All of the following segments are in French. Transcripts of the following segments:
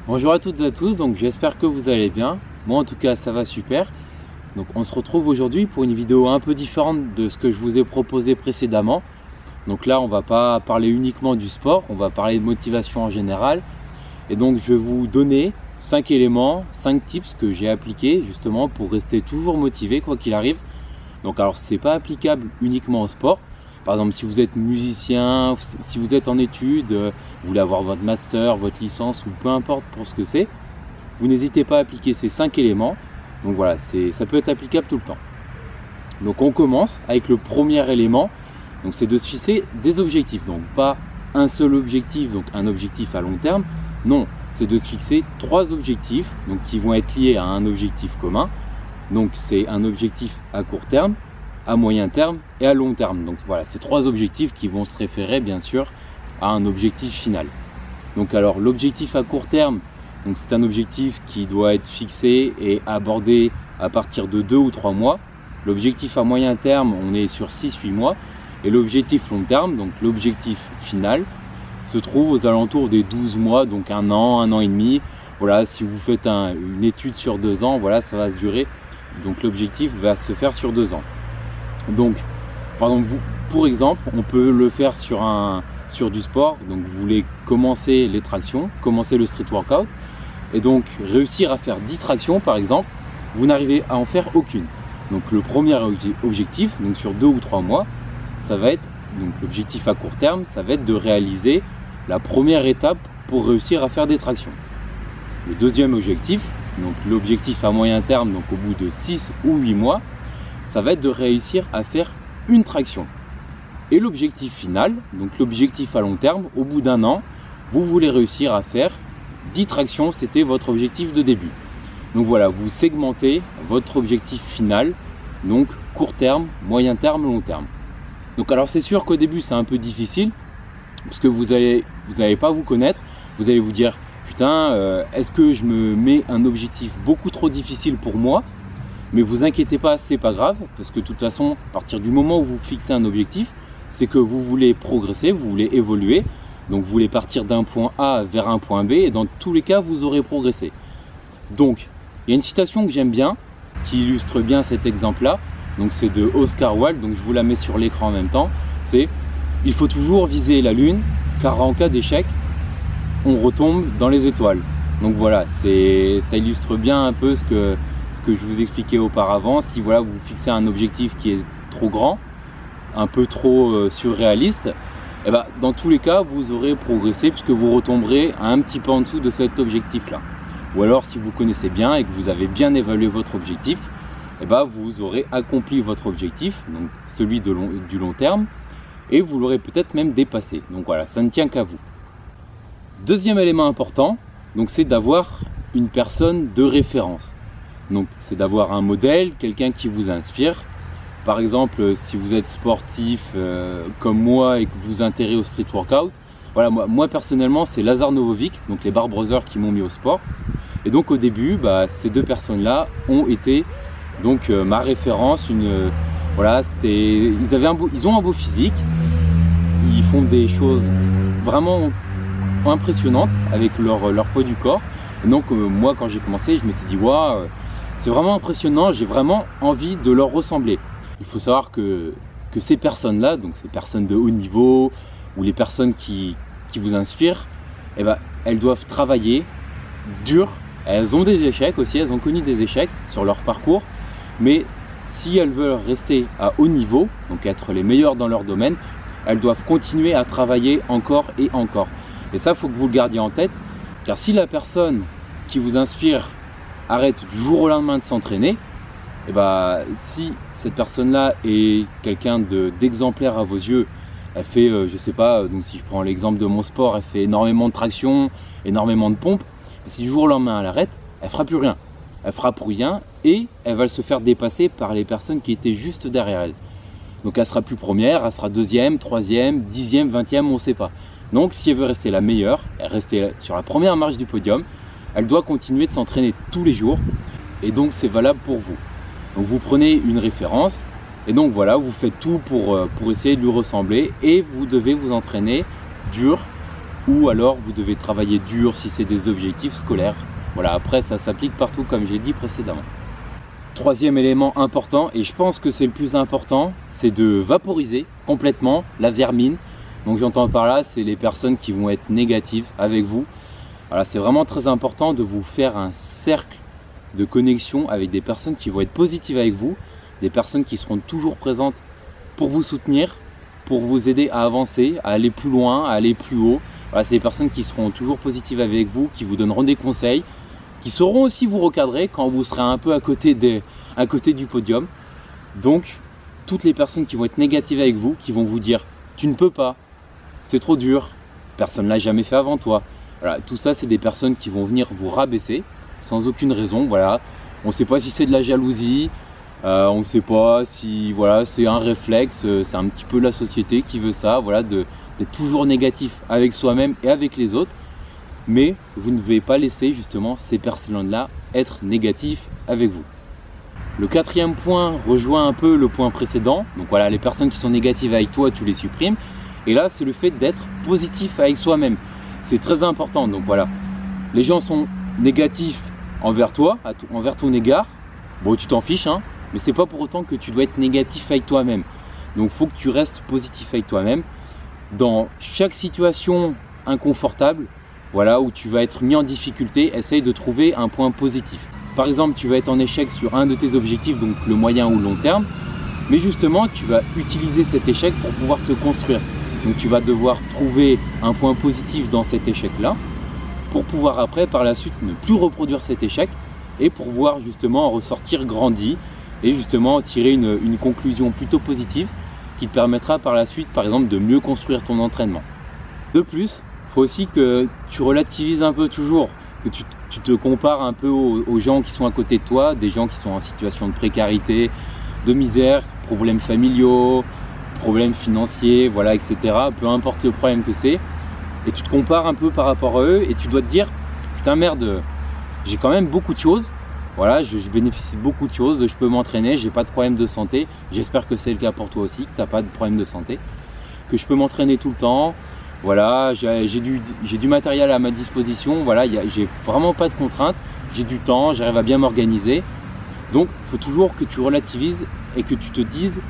Bonjour à toutes et à tous, donc j'espère que vous allez bien. Moi en tout cas ça va super. Donc on se retrouve aujourd'hui pour une vidéo un peu différente de ce que je vous ai proposé précédemment. Donc là on va pas parler uniquement du sport, on va parler de motivation en général. Et donc je vais vous donner 5 éléments, 5 tips que j'ai appliqués justement pour rester toujours motivé quoi qu'il arrive. Donc alors c'est pas applicable uniquement au sport. Par exemple, si vous êtes musicien, si vous êtes en études, vous voulez avoir votre master, votre licence ou peu importe pour ce que c'est, vous n'hésitez pas à appliquer ces 5 éléments. Donc voilà, ça peut être applicable tout le temps. Donc on commence avec le premier élément, donc c'est de se fixer des objectifs. Donc pas un seul objectif, donc un objectif à long terme. Non, c'est de se fixer 3 objectifs donc qui vont être liés à un objectif commun. Donc c'est un objectif à court terme, à moyen terme et à long terme. Donc voilà, ces 3 objectifs qui vont se référer bien sûr à un objectif final. Donc alors l'objectif à court terme, donc c'est un objectif qui doit être fixé et abordé à partir de 2 ou 3 mois. L'objectif à moyen terme, on est sur 6-8 mois. Et l'objectif long terme, donc l'objectif final, se trouve aux alentours des 12 mois, donc 1 an et demi. Voilà, si vous faites une étude sur 2 ans, voilà, ça va se durer. Donc l'objectif va se faire sur 2 ans. Donc, par exemple, pour exemple, on peut le faire sur du sport. Donc, vous voulez commencer les tractions, commencer le street workout, et donc réussir à faire 10 tractions, par exemple, vous n'arrivez à en faire aucune. Donc, le premier objectif, donc sur 2 ou 3 mois, ça va être, donc l'objectif à court terme, ça va être de réaliser la première étape pour réussir à faire des tractions. Le deuxième objectif, donc l'objectif à moyen terme, donc au bout de 6 ou 8 mois, ça va être de réussir à faire une traction. Et l'objectif final, donc l'objectif à long terme, au bout d'1 an, vous voulez réussir à faire 10 tractions, c'était votre objectif de début. Donc voilà, vous segmentez votre objectif final, donc court terme, moyen terme, long terme. Donc alors c'est sûr qu'au début c'est un peu difficile, parce que vous allez pas vous connaître, vous allez vous dire putain, est-ce que je me mets un objectif beaucoup trop difficile pour moi? Mais vous inquiétez pas, c'est pas grave, parce que de toute façon, à partir du moment où vous fixez un objectif, c'est que vous voulez progresser, vous voulez évoluer, donc vous voulez partir d'un point A vers un point B, et dans tous les cas, vous aurez progressé. Donc, il y a une citation que j'aime bien, qui illustre bien cet exemple-là, donc c'est de Oscar Wilde, donc je vous la mets sur l'écran en même temps, c'est « Il faut toujours viser la lune, car en cas d'échec, on retombe dans les étoiles ». Donc voilà, ça illustre bien un peu ce que je vous expliquais auparavant. Si voilà, vous fixez un objectif qui est trop grand, un peu trop surréaliste, et ben, dans tous les cas, vous aurez progressé puisque vous retomberez un petit peu en dessous de cet objectif-là. Ou alors, si vous connaissez bien et que vous avez bien évalué votre objectif, et ben, vous aurez accompli votre objectif, donc celui du long terme, et vous l'aurez peut-être même dépassé. Donc voilà, ça ne tient qu'à vous. Deuxième élément important, donc c'est d'avoir une personne de référence. Donc c'est d'avoir un modèle, quelqu'un qui vous inspire. Par exemple, si vous êtes sportif comme moi et que vous vous intéressez au street workout, voilà, moi personnellement c'est Lazar Novovic, donc les Bar Brothers qui m'ont mis au sport. Et donc au début, ces 2 personnes-là ont été donc ma référence. Voilà, ils ont un beau physique, ils font des choses vraiment impressionnantes avec leur poids du corps. Et donc moi quand j'ai commencé, je m'étais dit waouh, c'est vraiment impressionnant, j'ai vraiment envie de leur ressembler. Il faut savoir que ces personnes-là, donc ces personnes de haut niveau ou les personnes qui vous inspirent, eh ben, elles doivent travailler dur. Elles ont des échecs aussi, elles ont connu des échecs sur leur parcours, mais si elles veulent rester à haut niveau, donc être les meilleures dans leur domaine, elles doivent continuer à travailler encore et encore. Et ça, il faut que vous le gardiez en tête, car si la personne qui vous inspire arrête du jour au lendemain de s'entraîner, et si cette personne-là est quelqu'un d'exemplaire à vos yeux, elle fait, je sais pas, donc si je prends l'exemple de mon sport, elle fait énormément de traction, énormément de pompes, et si du jour au lendemain elle arrête, elle fera plus rien. Elle fera plus rien et elle va se faire dépasser par les personnes qui étaient juste derrière elle. Donc elle sera plus première, elle sera 2e, 3e, 10e, 20e, on ne sait pas. Donc si elle veut rester la meilleure, rester sur la première marche du podium, elle doit continuer de s'entraîner tous les jours et donc c'est valable pour vous. Donc vous prenez une référence et donc voilà, vous faites tout pour essayer de lui ressembler et vous devez vous entraîner dur ou alors vous devez travailler dur si c'est des objectifs scolaires. Voilà, après ça s'applique partout comme j'ai dit précédemment. Troisième élément important, et je pense que c'est le plus important, c'est de vaporiser complètement la vermine. Donc j'entends par là, c'est les personnes qui vont être négatives avec vous. Voilà, c'est vraiment très important de vous faire un cercle de connexion avec des personnes qui vont être positives avec vous, des personnes qui seront toujours présentes pour vous soutenir, pour vous aider à avancer, à aller plus loin, à aller plus haut. Voilà, c'est des personnes qui seront toujours positives avec vous, qui vous donneront des conseils, qui sauront aussi vous recadrer quand vous serez un peu à côté du podium. Donc, toutes les personnes qui vont être négatives avec vous, qui vont vous dire « tu ne peux pas, c'est trop dur, personne ne l'a jamais fait avant toi ». Voilà, tout ça, c'est des personnes qui vont venir vous rabaisser sans aucune raison. Voilà, on ne sait pas si c'est de la jalousie, on ne sait pas si voilà, c'est un réflexe, c'est un petit peu la société qui veut ça, voilà, d'être toujours négatif avec soi-même et avec les autres. Mais vous ne devez pas laisser justement ces personnes-là être négatifs avec vous. Le quatrième point rejoint un peu le point précédent. Donc voilà, les personnes qui sont négatives avec toi, tu les supprimes. Et là, c'est le fait d'être positif avec soi-même. C'est très important. Donc voilà, les gens sont négatifs envers toi, envers ton égard. Bon, tu t'en fiches, hein, mais c'est pas pour autant que tu dois être négatif avec toi-même. Donc il faut que tu restes positif avec toi-même. Dans chaque situation inconfortable, voilà, où tu vas être mis en difficulté, essaye de trouver un point positif. Par exemple, tu vas être en échec sur un de tes objectifs, donc le moyen ou le long terme, mais justement, tu vas utiliser cet échec pour pouvoir te construire. Donc tu vas devoir trouver un point positif dans cet échec-là, pour pouvoir après, par la suite, ne plus reproduire cet échec, et pour pouvoir justement en ressortir grandi, et justement tirer une conclusion plutôt positive, qui te permettra par la suite, par exemple, de mieux construire ton entraînement. De plus, il faut aussi que tu relativises un peu toujours, que tu te compares un peu aux gens qui sont à côté de toi, des gens qui sont en situation de précarité, de misère, problèmes familiaux, problèmes financiers, voilà, etc. Peu importe le problème que c'est. Et tu te compares un peu par rapport à eux et tu dois te dire, putain merde, j'ai quand même beaucoup de choses. Voilà, je bénéficie de beaucoup de choses, je peux m'entraîner, j'ai pas de problème de santé. J'espère que c'est le cas pour toi aussi, que tu n'as pas de problème de santé. Que je peux m'entraîner tout le temps. Voilà, j'ai du matériel à ma disposition, voilà, j'ai vraiment pas de contraintes, j'ai du temps, j'arrive à bien m'organiser. Donc, il faut toujours que tu relativises et que tu te dises,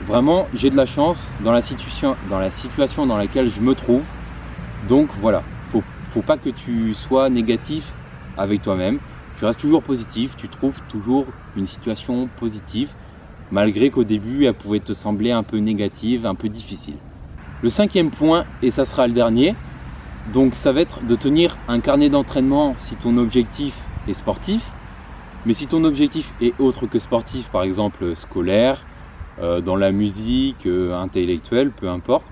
vraiment, j'ai de la chance dans la situation dans laquelle je me trouve. Donc voilà, faut pas que tu sois négatif avec toi-même, tu restes toujours positif, tu trouves toujours une situation positive, malgré qu'au début, elle pouvait te sembler un peu négative, un peu difficile. Le cinquième point, et ça sera le dernier, donc ça va être de tenir un carnet d'entraînement si ton objectif est sportif. Mais si ton objectif est autre que sportif, par exemple scolaire, dans la musique, intellectuelle, peu importe,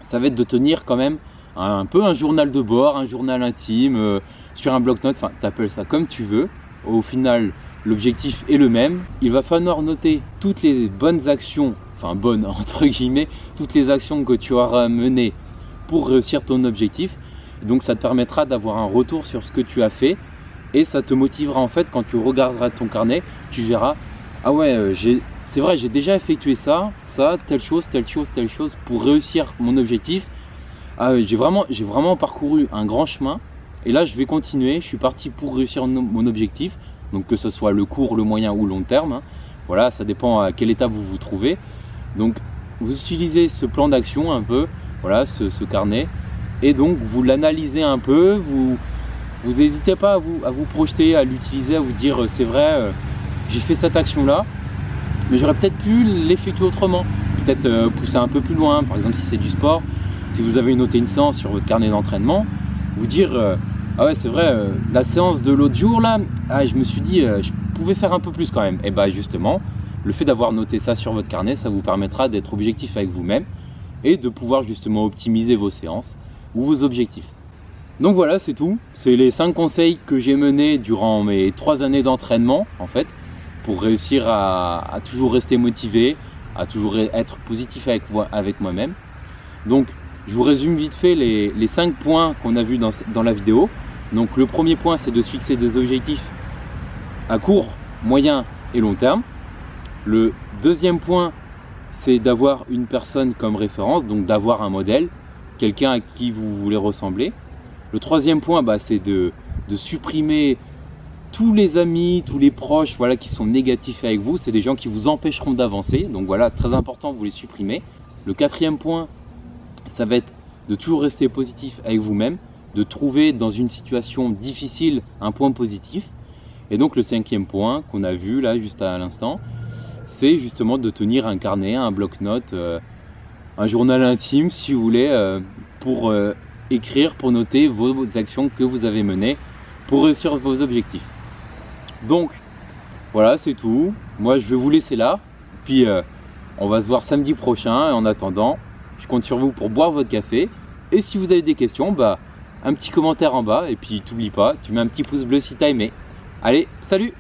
ça va être de tenir quand même un peu un journal de bord, un journal intime, sur un bloc-notes, enfin tu appelles ça comme tu veux. Au final, l'objectif est le même. Il va falloir noter toutes les bonnes actions, enfin bonnes entre guillemets, toutes les actions que tu auras menées pour réussir ton objectif. Donc ça te permettra d'avoir un retour sur ce que tu as fait et ça te motivera en fait quand tu regarderas ton carnet, tu verras, ah ouais, c'est vrai, j'ai déjà effectué ça, telle chose pour réussir mon objectif. Ah, j'ai vraiment parcouru un grand chemin et là je vais continuer, je suis parti pour réussir mon objectif, donc que ce soit le court, le moyen ou le long terme, hein. Voilà, ça dépend à quelle étape vous vous trouvez. Donc vous utilisez ce plan d'action un peu, voilà, ce carnet, et donc vous l'analysez un peu, vous n'hésitez pas à vous projeter, à l'utiliser, à vous dire c'est vrai, j'ai fait cette action là, mais j'aurais peut-être pu l'effectuer autrement, peut-être pousser un peu plus loin, par exemple si c'est du sport, si vous avez noté une séance sur votre carnet d'entraînement, vous dire ah ouais c'est vrai, la séance de l'autre jour là, ah, je me suis dit je pouvais faire un peu plus quand même. Et bah justement, le fait d'avoir noté ça sur votre carnet, ça vous permettra d'être objectif avec vous-même et de pouvoir justement optimiser vos séances ou vos objectifs. Donc voilà, c'est tout. C'est les 5 conseils que j'ai menés durant mes 3 années d'entraînement en fait, pour réussir à toujours rester motivé, à toujours être positif avec moi-même. Donc je vous résume vite fait les 5 points qu'on a vus dans la vidéo. Donc le premier point, c'est de se fixer des objectifs à court, moyen et long terme. Le deuxième point, c'est d'avoir une personne comme référence, donc d'avoir un modèle. quelqu'un à qui vous voulez ressembler. Le troisième point, c'est de supprimer tous les amis, tous les proches voilà, qui sont négatifs avec vous. C'est des gens qui vous empêcheront d'avancer. Donc voilà, très important, vous les supprimez. Le quatrième point, ça va être de toujours rester positif avec vous-même, de trouver dans une situation difficile un point positif. Et donc le cinquième point qu'on a vu là juste à l'instant, c'est justement de tenir un carnet, un bloc-notes, un journal intime si vous voulez, pour écrire, pour noter vos actions que vous avez menées pour réussir vos objectifs. Donc voilà, c'est tout. Moi je vais vous laisser là, puis on va se voir samedi prochain. Et en attendant, je compte sur vous pour boire votre café. Et si vous avez des questions, un petit commentaire en bas. Et puis t'oublies pas, tu mets un petit pouce bleu si t'as aimé. Allez, salut!